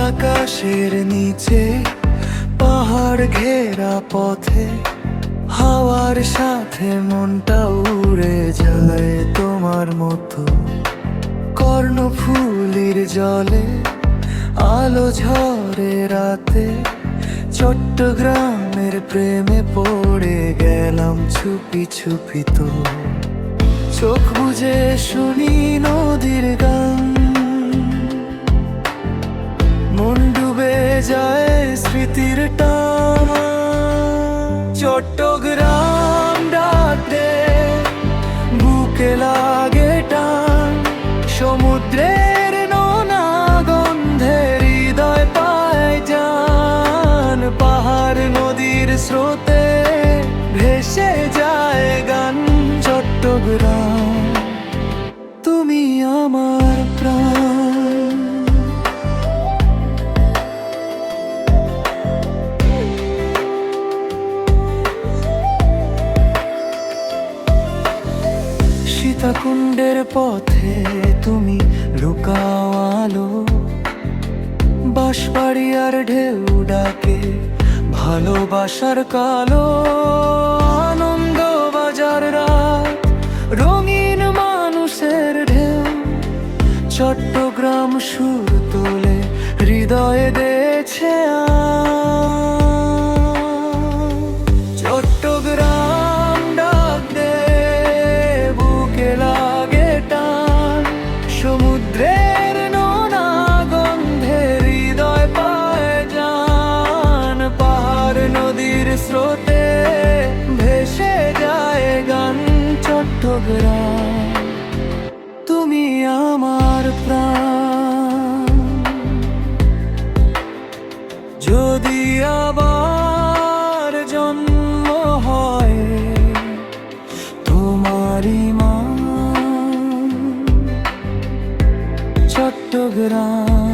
আকাশের নিচে পাহাড় ঘেরা পথে হাওয়ার সাথে মনটা উড়ে যায় তোমার মতো। কর্ণফুলির জলে আলো ঝরে রাতে, চট্টগ্রামের প্রেমে পড়ে গেলাম ছুপি ছুপি। তো চোখ বুজে শুনি নদীর গান, মন ডুবে যায় স্মৃতির টান। চট্টগ্রাম ডাকে বুকে লাগে টান, সমুদ্রের নোনা গন্ধে হৃদয় পায় জান। পাহাড় নদীর স্রোতে ভেসে যায় গান। চট্টগ্রাম তুমি আমার প্রাণ। সীতাকুণ্ডের পথে তুমি লুকাও আলো, বাঁশবাড়িয়ার ঢেউ ডাকে ভালোবাসার কালো। আনন্দ বাজার রাত, রঙিন মানুষের ঢেউ, চট্টগ্রাম সুর তোলে হৃদয়ে দেছে চট্টগ্রাম ডাক দে বুকে লাগে টান, সমুদ্রের নোনা গন্ধে হৃদয় পায় জান। পাহাড় নদীর স্রোতে ভেসে যায় গান। চট্টগ্রাম তুমি আমার প্রাণ। যদি আবার জন্ম হয় তোমারই মান, চট্টগ্রাম।